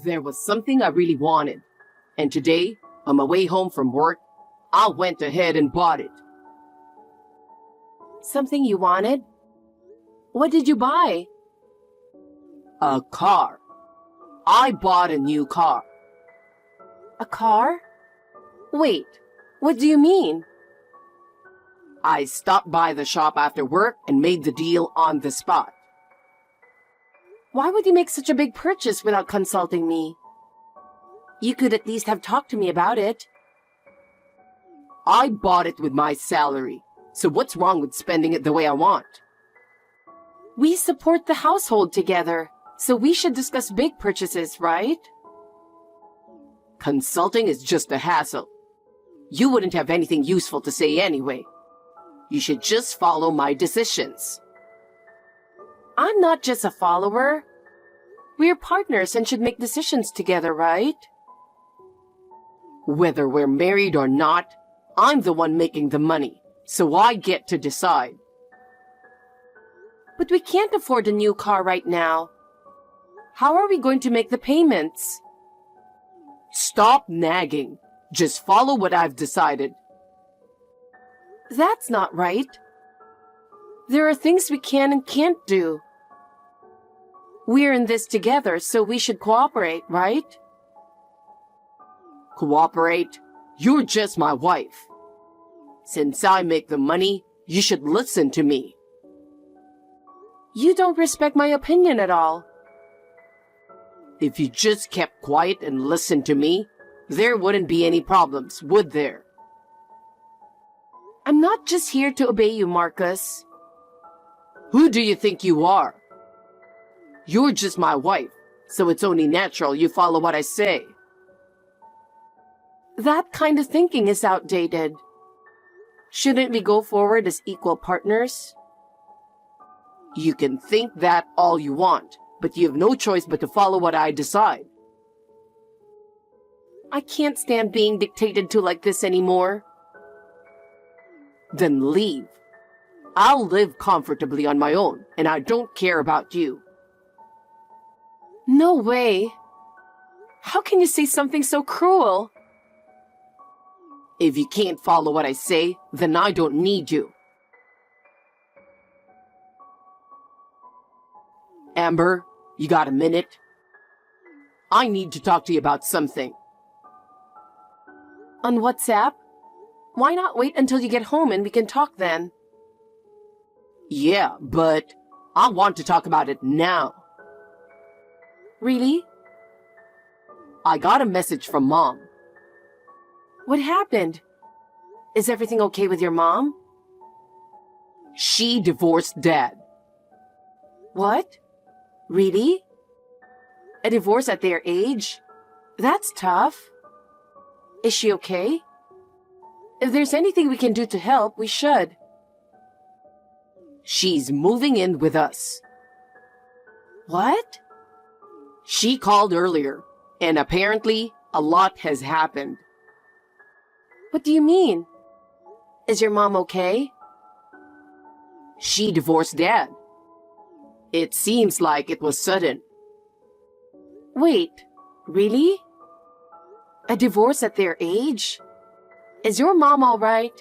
There was something I really wanted, and today, on my way home from work, I went ahead and bought it. Something you wanted? What did you buy? A car. I bought a new car. A car? Wait, what do you mean? I stopped by the shop after work and made the deal on the spot. Why would you make such a big purchase without consulting me? You could at least have talked to me about it. I bought it with my salary, so what's wrong with spending it the way I want? We support the household together, so we should discuss big purchases, right? Consulting is just a hassle. You wouldn't have anything useful to say anyway. You should just follow my decisions. I'm not just a follower. We're partners and should make decisions together, right? Whether we're married or not, I'm the one making the money, so I get to decide. But we can't afford a new car right now. How are we going to make the payments? Stop nagging. Just follow what I've decided. That's not right. There are things we can and can't do. We're in this together, so we should cooperate, right? Cooperate? You're just my wife. Since I make the money, you should listen to me. You don't respect my opinion at all. If you just kept quiet and listened to me, there wouldn't be any problems, would there? I'm not just here to obey you, Marcus. Who do you think you are? You're just my wife, so it's only natural you follow what I say. That kind of thinking is outdated. Shouldn't we go forward as equal partners? You can think that all you want, but you have no choice but to follow what I decide. I can't stand being dictated to like this anymore. Then leave. I'll live comfortably on my own, and I don't care about you. No way. How can you say something so cruel? If you can't follow what I say, then I don't need you. Amber, you got a minute? I need to talk to you about something. On WhatsApp? Why not wait until you get home and we can talk then? Yeah, but I want to talk about it now. Really? I got a message from Mom. What happened? Is everything okay with your mom? She divorced Dad. What? Really? A divorce at their age? That's tough. Is she okay? If there's anything we can do to help, we should. She's moving in with us. What? She called earlier, and apparently a lot has happened. What do you mean? Is your mom okay? She divorced Dad. It seems like it was sudden. Wait, really? A divorce at their age? Is your mom all right?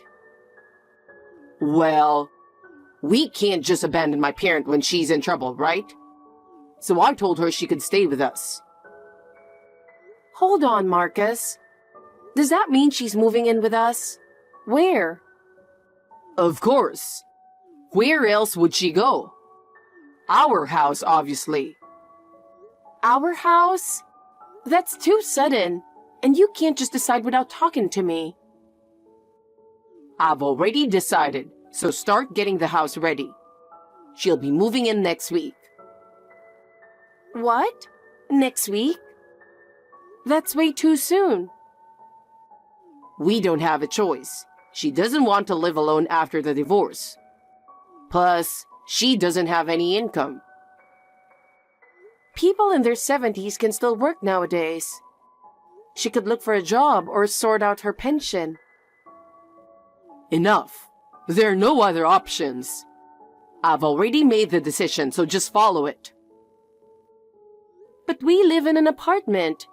Well, we can't just abandon my parent when she's in trouble, right? So I told her she could stay with us. Hold on, Marcus. Does that mean she's moving in with us? Where? Of course. Where else would she go? Our house, obviously. Our house? That's too sudden, and you can't just decide without talking to me. I've already decided, so start getting the house ready. She'll be moving in next week. What? Next week? That's way too soon. We don't have a choice. She doesn't want to live alone after the divorce. Plus, she doesn't have any income. People in their 70s can still work nowadays. She could look for a job or sort out her pension. Enough. There are no other options. I've already made the decision, so just follow it. But we live in an apartment.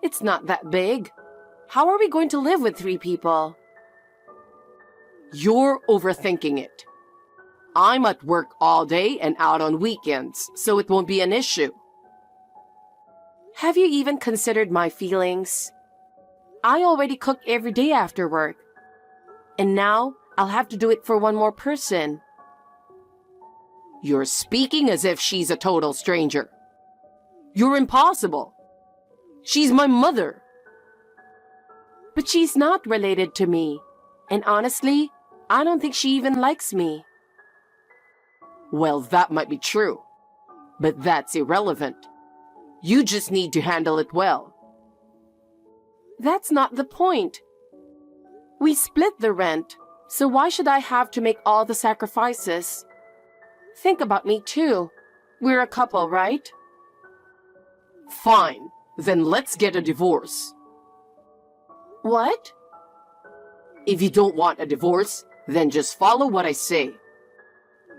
It's not that big. How are we going to live with 3 people? You're overthinking it. I'm at work all day and out on weekends, so it won't be an issue. Have you even considered my feelings? I already cook every day after work. And now I'll have to do it for one more person. You're speaking as if she's a total stranger. You're impossible. She's my mother. But she's not related to me. And honestly, I don't think she even likes me. Well, that might be true. But that's irrelevant. You just need to handle it well. That's not the point. We split the rent, so why should I have to make all the sacrifices? Think about me too. We're a couple, right? Fine. Then let's get a divorce. What? If you don't want a divorce, then just follow what I say.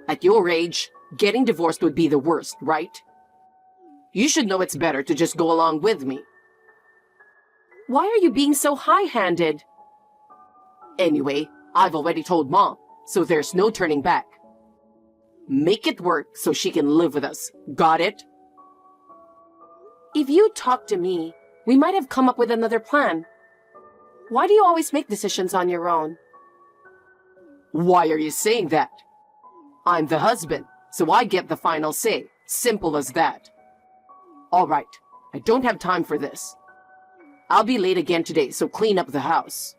At your age, getting divorced would be the worst, right? You should know it's better to just go along with me. Why are you being so high-handed? Anyway, I've already told Mom, so there's no turning back. Make it work so she can live with us. Got it? If you talk to me, we might have come up with another plan. Why do you always make decisions on your own? Why are you saying that? I'm the husband, so I get the final say. Simple as that. All right, I don't have time for this. I'll be late again today, so clean up the house.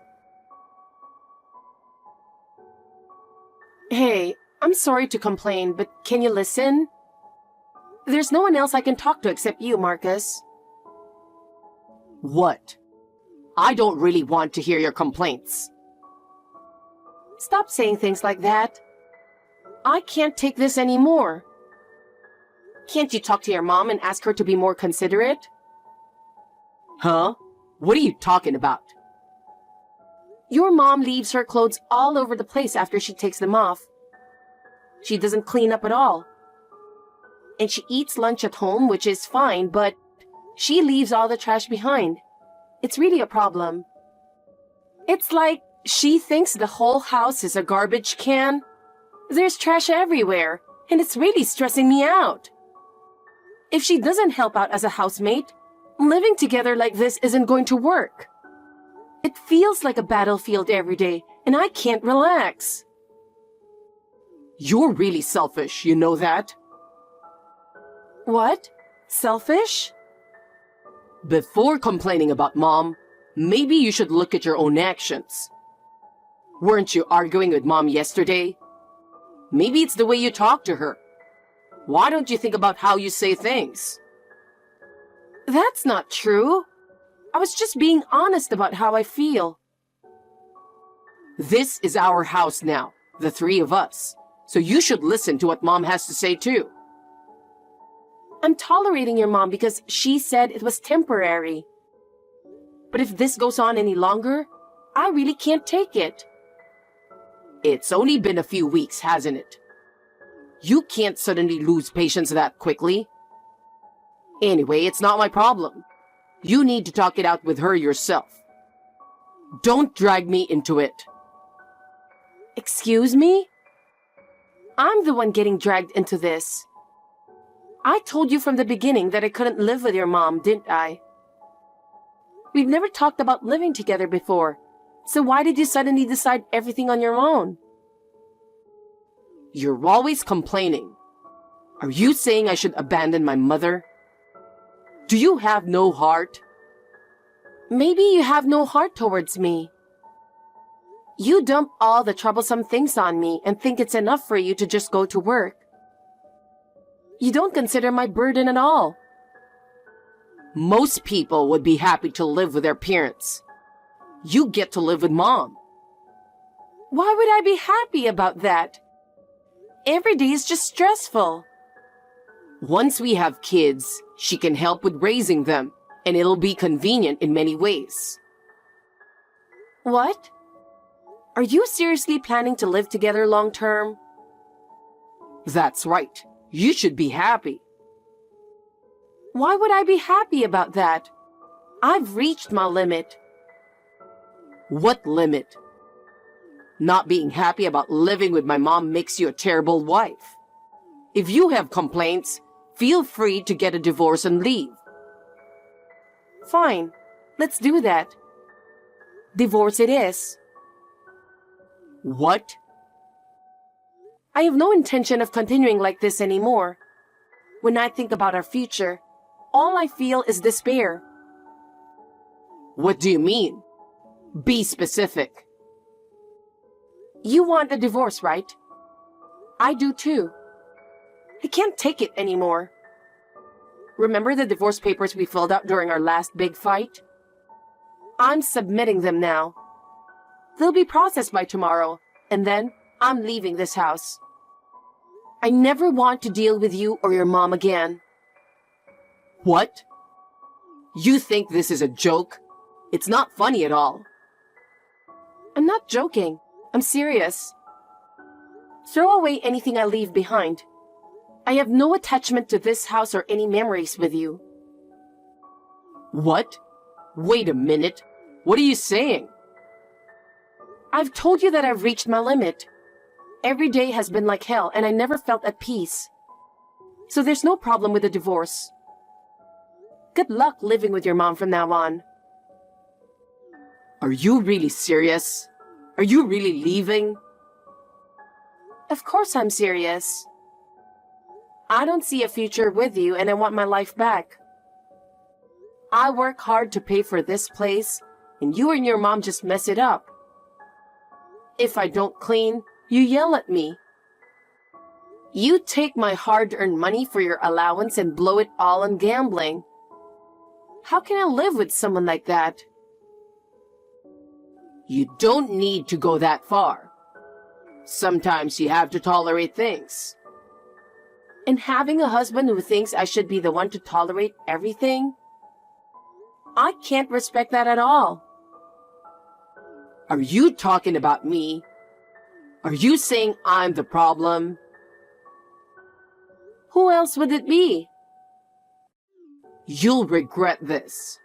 Hey, I'm sorry to complain, but can you listen? There's no one else I can talk to except you, Marcus. What? I don't really want to hear your complaints. Stop saying things like that. I can't take this anymore. Can't you talk to your mom and ask her to be more considerate? Huh? What are you talking about? Your mom leaves her clothes all over the place after she takes them off. She doesn't clean up at all. And she eats lunch at home, which is fine, but she leaves all the trash behind. It's really a problem. It's like she thinks the whole house is a garbage can. There's trash everywhere, and it's really stressing me out. If she doesn't help out as a housemate, living together like this isn't going to work. It feels like a battlefield every day, and I can't relax. You're really selfish, you know that? What? Selfish? Before complaining about Mom, maybe you should look at your own actions. Weren't you arguing with Mom yesterday? Maybe it's the way you talk to her. Why don't you think about how you say things? That's not true. I was just being honest about how I feel. This is our house now, the 3 of us. So you should listen to what Mom has to say too. I'm tolerating your mom because she said it was temporary. But if this goes on any longer, I really can't take it. It's only been a few weeks, hasn't it? You can't suddenly lose patience that quickly. Anyway, it's not my problem. You need to talk it out with her yourself. Don't drag me into it. Excuse me? I'm the one getting dragged into this. I told you from the beginning that I couldn't live with your mom, didn't I? We've never talked about living together before, so why did you suddenly decide everything on your own? You're always complaining. Are you saying I should abandon my mother? Do you have no heart? Maybe you have no heart towards me. You dump all the troublesome things on me and think it's enough for you to just go to work. You don't consider my burden at all. Most people would be happy to live with their parents. You get to live with Mom. Why would I be happy about that? Every day is just stressful. Once we have kids, she can help with raising them, and it'll be convenient in many ways. What? Are you seriously planning to live together long term? That's right. You should be happy. Why would I be happy about that? I've reached my limit. What limit? Not being happy about living with my mom makes you a terrible wife. If you have complaints, feel free to get a divorce and leave. Fine, let's do that. Divorce it is. What? I have no intention of continuing like this anymore. When I think about our future, all I feel is despair. What do you mean? Be specific. You want a divorce, right? I do too. I can't take it anymore. Remember the divorce papers we filled out during our last big fight? I'm submitting them now. They'll be processed by tomorrow, and then I'm leaving this house. I never want to deal with you or your mom again. What? You think this is a joke? It's not funny at all. I'm not joking. I'm serious. Throw away anything I leave behind. I have no attachment to this house or any memories with you. What? Wait a minute. What are you saying? I've told you that I've reached my limit. Every day has been like hell and I never felt at peace. So there's no problem with a divorce. Good luck living with your mom from now on. Are you really serious? Are you really leaving? Of course I'm serious. I don't see a future with you and I want my life back. I work hard to pay for this place and you and your mom just mess it up. If I don't clean, you yell at me. You take my hard-earned money for your allowance and blow it all on gambling. How can I live with someone like that? You don't need to go that far. Sometimes you have to tolerate things. And having a husband who thinks I should be the one to tolerate everything? I can't respect that at all. Are you talking about me? Are you saying I'm the problem? Who else would it be? You'll regret this.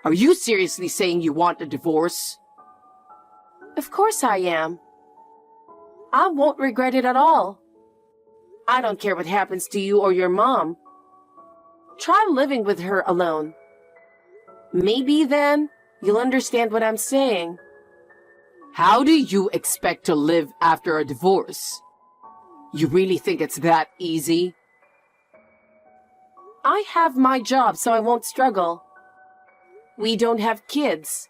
Are you seriously saying you want a divorce? Of course I am. I won't regret it at all. I don't care what happens to you or your mom. Try living with her alone. Maybe then you'll understand what I'm saying. How do you expect to live after a divorce? You really think it's that easy? I have my job, so I won't struggle. We don't have kids,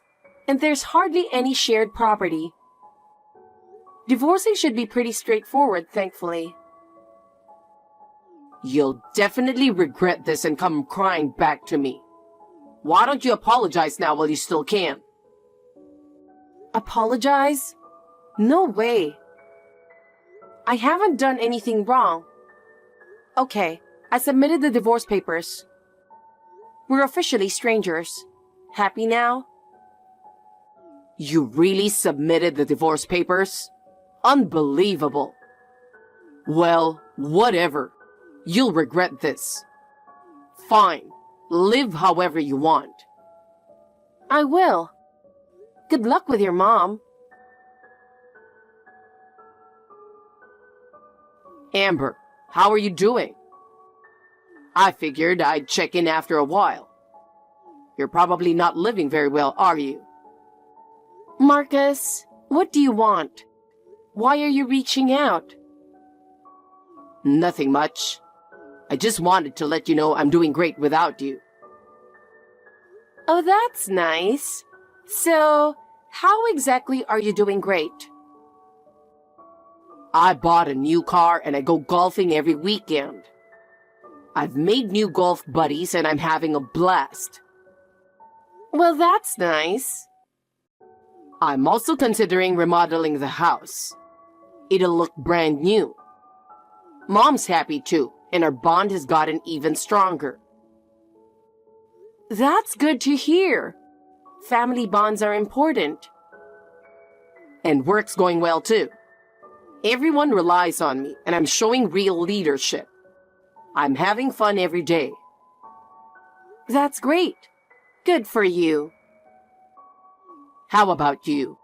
and there's hardly any shared property. Divorcing should be pretty straightforward, thankfully. You'll definitely regret this and come crying back to me. Why don't you apologize now while you still can? Apologize? No way. I haven't done anything wrong. Okay, I submitted the divorce papers. We're officially strangers. Happy now? You really submitted the divorce papers? Unbelievable. Well, whatever. You'll regret this. Fine. Live however you want. I will. Good luck with your mom. Amber, how are you doing? I figured I'd check in after a while. You're probably not living very well, are you? Marcus, what do you want? Why are you reaching out? Nothing much. I just wanted to let you know I'm doing great without you. Oh, that's nice. So, how exactly are you doing great? I bought a new car and I go golfing every weekend. I've made new golf buddies and I'm having a blast. Well, that's nice. I'm also considering remodeling the house. It'll look brand new. Mom's happy too, and our bond has gotten even stronger. That's good to hear. Family bonds are important. And work's going well too. Everyone relies on me, and I'm showing real leadership. I'm having fun every day. That's great. Good for you. How about you?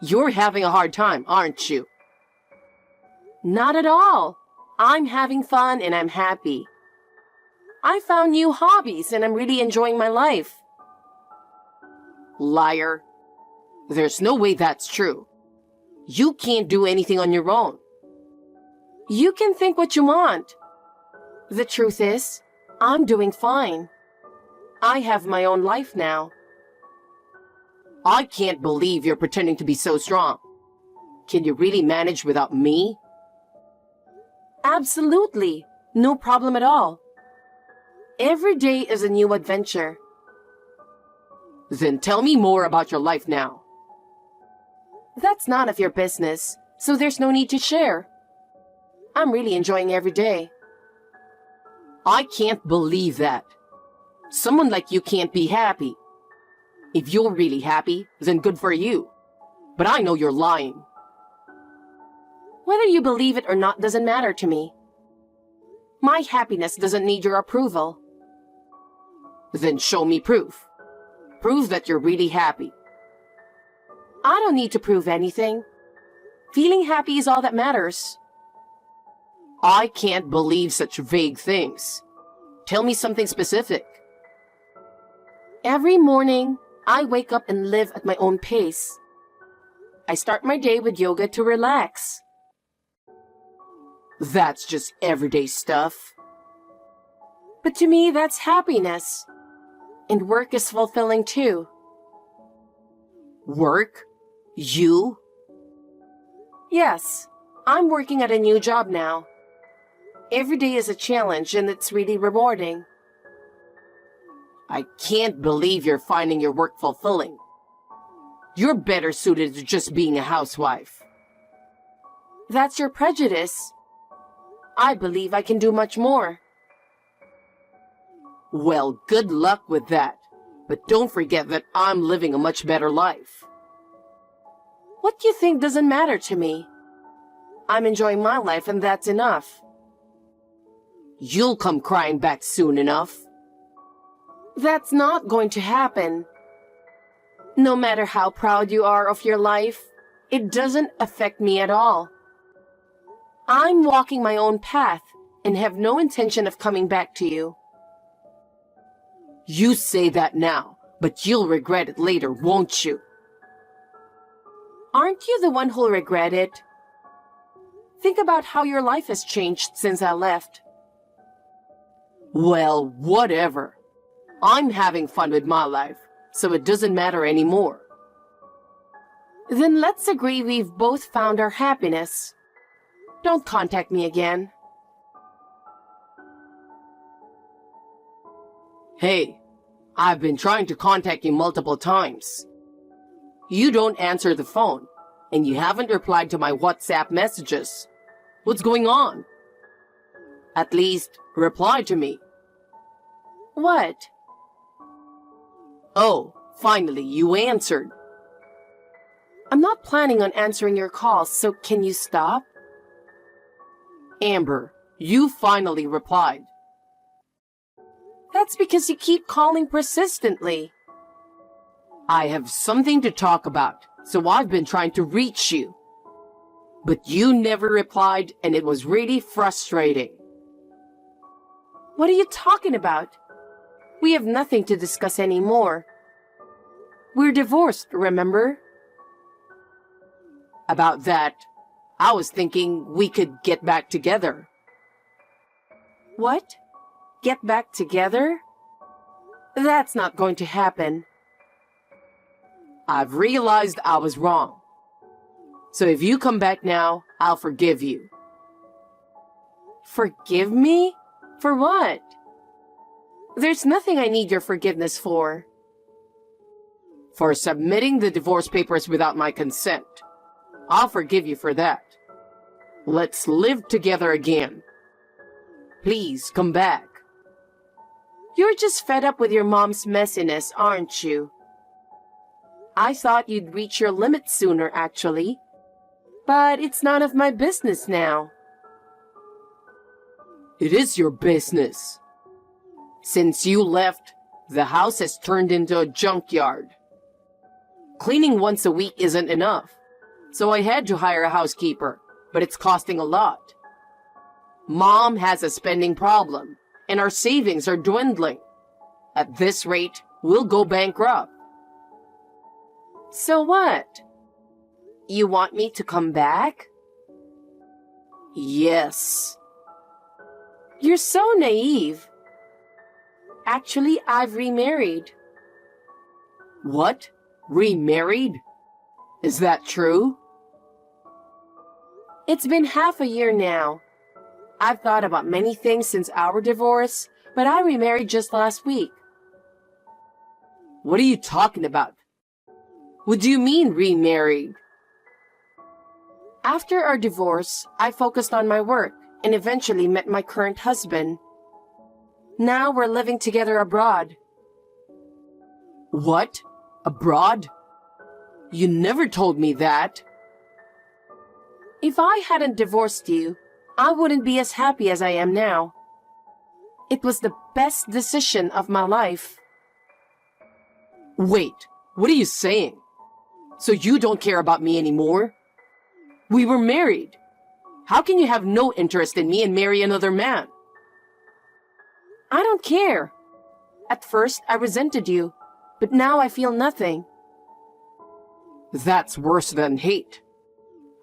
You're having a hard time, aren't you? Not at all. I'm having fun and I'm happy. I found new hobbies and I'm really enjoying my life. Liar. There's no way that's true. You can't do anything on your own. You can think what you want. The truth is, I'm doing fine. I have my own life now. I can't believe you're pretending to be so strong. Can you really manage without me? Absolutely. No problem at all. Every day is a new adventure. Then tell me more about your life now. That's none of your business, so there's no need to share. I'm really enjoying every day. I can't believe that. Someone like you can't be happy. If you're really happy, then good for you. But I know you're lying. Whether you believe it or not doesn't matter to me. My happiness doesn't need your approval. Then show me proof. Prove that you're really happy. I don't need to prove anything. Feeling happy is all that matters. I can't believe such vague things. Tell me something specific. Every morning, I wake up and live at my own pace. I start my day with yoga to relax. That's just everyday stuff. But to me, that's happiness. And work is fulfilling too. Work? You? Yes, I'm working at a new job now. Every day is a challenge and it's really rewarding. I can't believe you're finding your work fulfilling. You're better suited to just being a housewife. That's your prejudice. I believe I can do much more. Well, good luck with that. But don't forget that I'm living a much better life. What you think doesn't matter to me. I'm enjoying my life and that's enough. You'll come crying back soon enough. That's not going to happen. No matter how proud you are of your life, it doesn't affect me at all. I'm walking my own path and have no intention of coming back to you. You say that now, but you'll regret it later, won't you? Aren't you the one who'll regret it? Think about how your life has changed since I left. Well, whatever. I'm having fun with my life, so it doesn't matter anymore. Then let's agree we've both found our happiness. Don't contact me again. Hey, I've been trying to contact you multiple times. You don't answer the phone, and you haven't replied to my WhatsApp messages. What's going on? At least, reply to me. What? Oh, finally, you answered. I'm not planning on answering your calls, so can you stop? Amber, you finally replied. That's because you keep calling persistently. I have something to talk about, so I've been trying to reach you. But you never replied, and it was really frustrating. What are you talking about? We have nothing to discuss anymore. We're divorced, remember? About that, I was thinking we could get back together. What? Get back together? That's not going to happen. I've realized I was wrong. So if you come back now, I'll forgive you. Forgive me? For what? There's nothing I need your forgiveness for. For submitting the divorce papers without my consent. I'll forgive you for that. Let's live together again. Please come back. You're just fed up with your mom's messiness, aren't you? I thought you'd reach your limit sooner, actually. But it's none of my business now. It is your business. Since you left, The house has turned into a junkyard. Cleaning once a week isn't enough, so I had to hire a housekeeper, but it's costing a lot. Mom has a spending problem, and our savings are dwindling. At this rate, we'll go bankrupt. So what? You want me to come back? Yes. You're so naive. Actually, I've remarried. What? Remarried? Is that true? It's been half a year now. I've thought about many things since our divorce, but I remarried just last week. What are you talking about? What do you mean remarried? After our divorce, I focused on my work and eventually met my current husband. Now we're living together abroad. What? Abroad? You never told me that. If I hadn't divorced you, I wouldn't be as happy as I am now. It was the best decision of my life. Wait, what are you saying? So you don't care about me anymore? We were married. How can you have no interest in me and marry another man? I don't care. At first, I resented you, but now I feel nothing. That's worse than hate.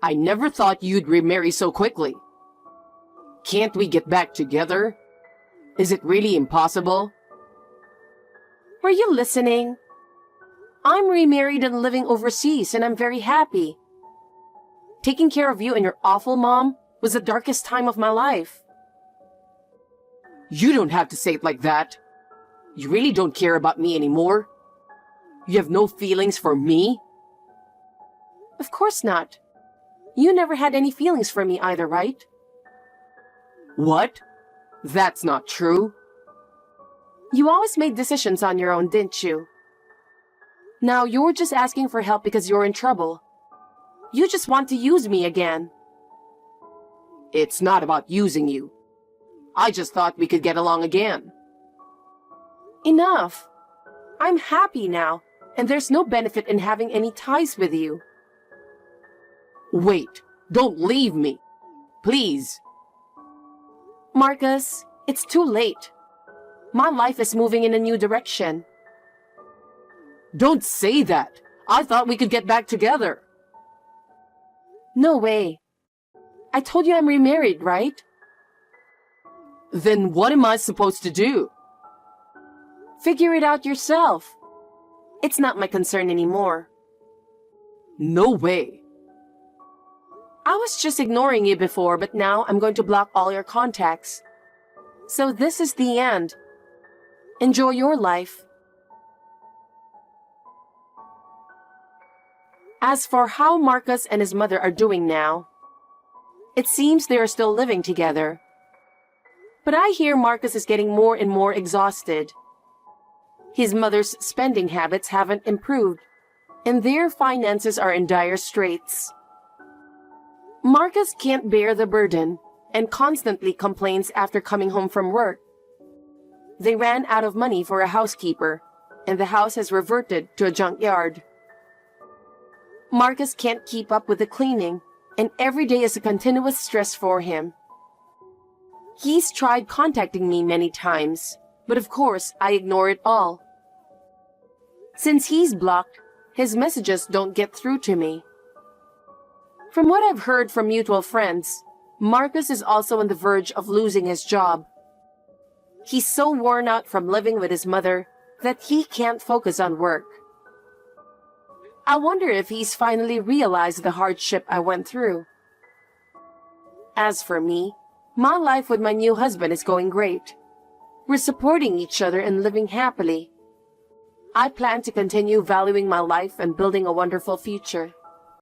I never thought you'd remarry so quickly. Can't we get back together? Is it really impossible? Were you listening? I'm remarried and living overseas, and I'm very happy. Taking care of you and your awful mom was the darkest time of my life. You don't have to say it like that. You really don't care about me anymore? You have no feelings for me? Of course not. You never had any feelings for me either, right? What? That's not true. You always made decisions on your own, didn't you? Now you're just asking for help because you're in trouble. You just want to use me again. It's not about using you. I just thought we could get along again. Enough. I'm happy now, and there's no benefit in having any ties with you. Wait, don't leave me. Please. Marcus, it's too late. My life is moving in a new direction. Don't say that. I thought we could get back together. No way. I told you I'm remarried, right? Then what am I supposed to do? Figure it out yourself. It's not my concern anymore. No way. I was just ignoring you before, but now I'm going to block all your contacts. So this is the end. Enjoy your life. As for how Marcus and his mother are doing now, it seems they are still living together. But I hear Marcus is getting more and more exhausted. His mother's spending habits haven't improved, and their finances are in dire straits. Marcus can't bear the burden and constantly complains after coming home from work. They ran out of money for a housekeeper, and the house has reverted to a junkyard. Marcus can't keep up with the cleaning, and every day is a continuous stress for him. He's tried contacting me many times, but of course I ignore it all. Since he's blocked, his messages don't get through to me. From what I've heard from mutual friends, Marcus is also on the verge of losing his job. He's so worn out from living with his mother that he can't focus on work. I wonder if he's finally realized the hardship I went through. As for me, my life with my new husband is going great. We're supporting each other and living happily. I plan to continue valuing my life and building a wonderful future.